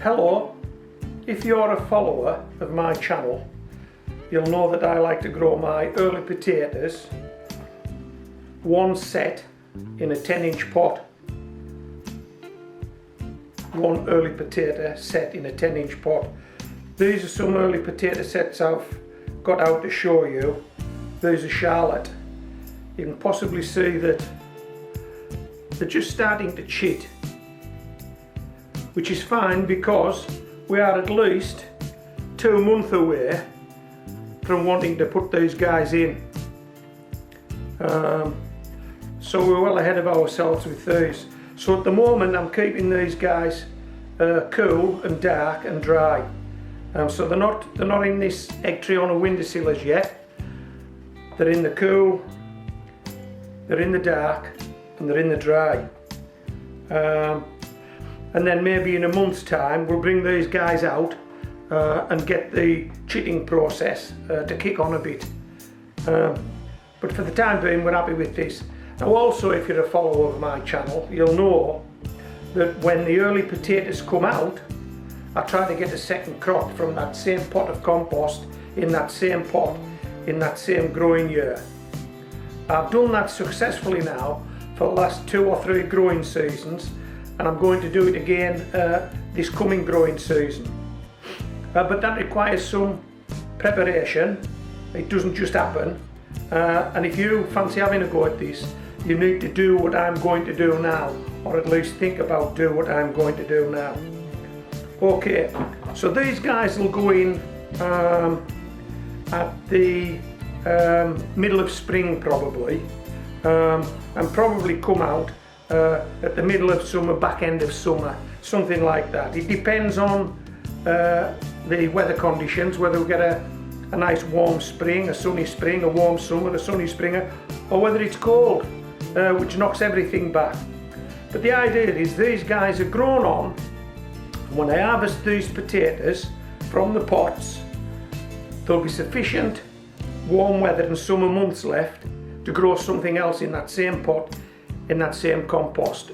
Hello, if you're a follower of my channel, you'll know that I like to grow my early potatoes one set in a 10-inch pot. One early potato set in a 10-inch pot. These are some early potato sets I've got out to show you. These are Charlotte. You can possibly see that they're just starting to chit, which is fine because we are at least 2 months away from wanting to put these guys in. So we're well ahead of ourselves with these. So at the moment I'm keeping these guys cool and dark and dry. So they're not in this egg tray on a windowsill as yet. They're in the cool, they're in the dark, and they're in the dry. And then maybe in a month's time we'll bring these guys out and get the chitting process to kick on a bit. But for the time being we're happy with this. Now also, if you're a follower of my channel, you'll know that when the early potatoes come out, I try to get a second crop from that same pot of compost in that same pot in that same growing year. I've done that successfully now for the last 2 or 3 growing seasons, and I'm going to do it again this coming growing season. But that requires some preparation. It doesn't just happen. And if you fancy having a go at this, you need to do what I'm going to do now, or at least think about doing what I'm going to do now. Okay, so these guys will go in at the middle of spring probably, and probably come out at the middle of summer, back end of summer, something like that. It depends on the weather conditions, whether we get a nice warm spring, a sunny spring, a warm summer, a sunny spring, or whether it's cold, which knocks everything back. But the idea is these guys are grown on. When I harvest these potatoes from the pots, there'll be sufficient warm weather and summer months left to grow something else in that same pot, in that same compost.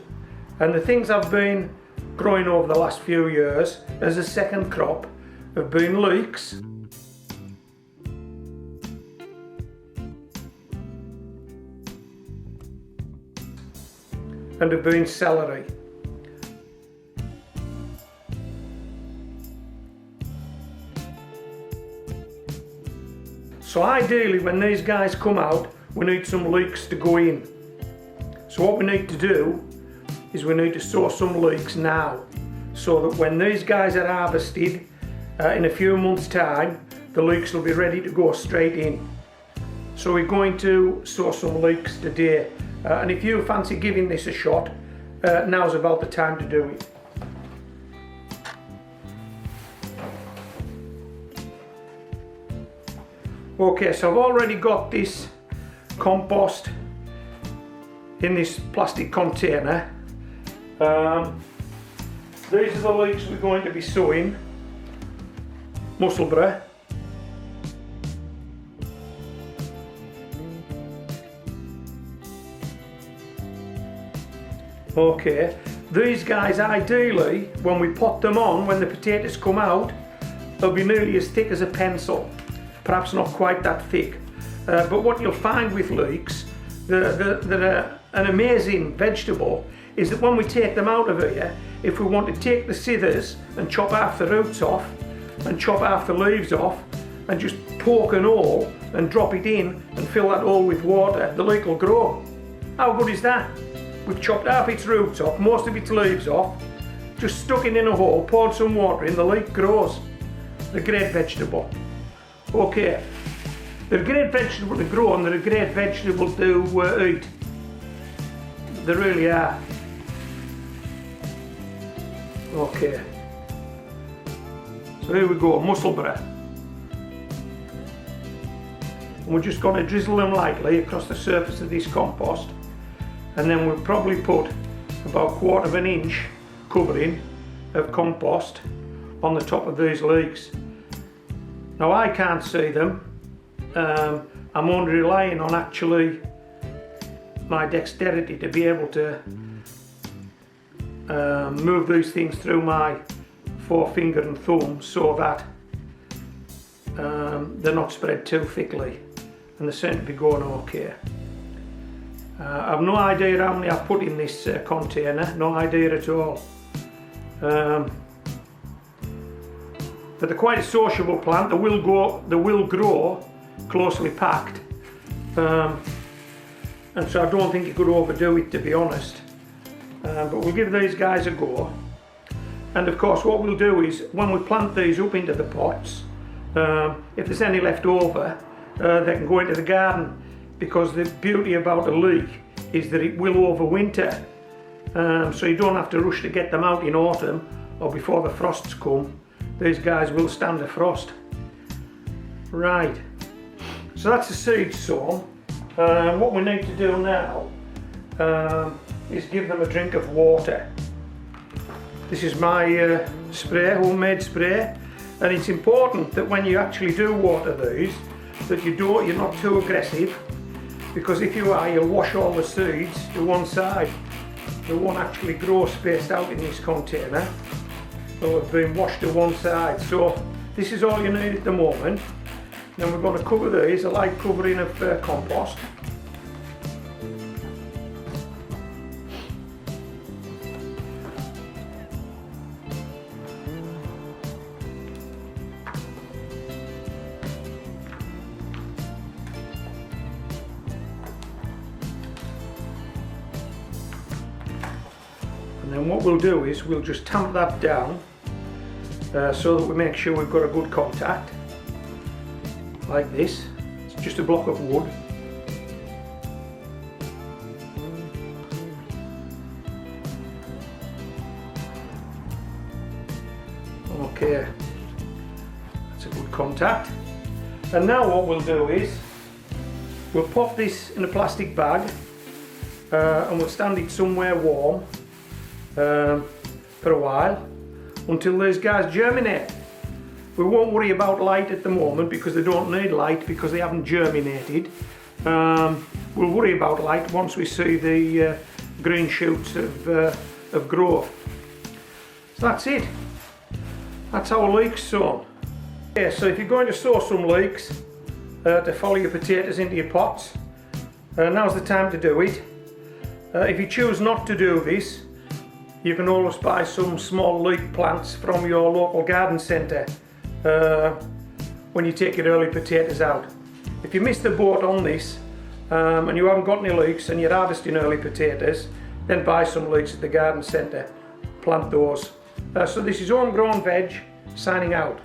And the things I've been growing over the last few years as a second crop have been leeks, and have been celery. So ideally when these guys come out, we need some leeks to go in. So what we need to do is we need to sow some leeks now, so that when these guys are harvested in a few months' time, the leeks will be ready to go straight in. So we're going to sow some leeks today. And if you fancy giving this a shot, now's about the time to do it. Okay, so I've already got this compost in this plastic container. These are the leeks we're going to be sowing. Musselburgh. Okay, these guys ideally, when we pot them on, when the potatoes come out, they'll be nearly as thick as a pencil, perhaps not quite that thick. But what you'll find with leeks, they're an amazing vegetable, is that when we take them out of here, if we want to take the scissors and chop half the roots off and chop half the leaves off and just poke an hole and drop it in and fill that hole with water, the leek will grow. How good is that? We've chopped half its roots off, most of its leaves off, just stuck it in a hole, poured some water in, the leek grows. They're a great vegetable. Okay, they're a great vegetable to grow and they're a great vegetable to eat. They really are. Okay, so here we go, Musselburgh. And we're just going to drizzle them lightly across the surface of this compost. And then we'll probably put about 1/4 of an inch covering of compost on the top of these leeks. Now I can't see them. I'm only relying on actually my dexterity to be able to move these things through my forefinger and thumb so that they're not spread too thickly, and they seem to be going okay. I've no idea how many I've put in this container, no idea at all. But they're quite a sociable plant. They will grow closely packed, and so I don't think you could overdo it, to be honest. But we'll give these guys a go. And of course what we'll do is, when we plant these up into the pots, if there's any left over, they can go into the garden, because the beauty about a leek is that it will overwinter. So you don't have to rush to get them out in autumn or before the frosts come. These guys will stand the frost. Right, so that's the seeds sown. What we need to do now is give them a drink of water. This is my spray, homemade spray, and it's important that when you actually do water these, that you're not too aggressive, because if you are, you'll wash all the seeds to one side. They won't actually grow spaced out in this container. They'll have been washed to one side. So this is all you need at the moment. Then we're going to cover these, a light covering of compost. And then what we'll do is we'll just tamp that down so that we make sure we've got a good contact, like this. It's just a block of wood. Okay, that's a good contact. And now what we'll do is we'll pop this in a plastic bag and we'll stand it somewhere warm for a while until these guys germinate. We won't worry about light at the moment because they don't need light because they haven't germinated. We'll worry about light once we see the green shoots of growth. So that's it. That's our leeks sown. Okay, so if you're going to sow some leeks to follow your potatoes into your pots, now's the time to do it. If you choose not to do this, you can always buy some small leek plants from your local garden centre when you take your early potatoes out. If you miss the boat on this and you haven't got any leeks and you're harvesting early potatoes, then buy some leeks at the garden centre, plant those. So this is Homegrown Veg, signing out.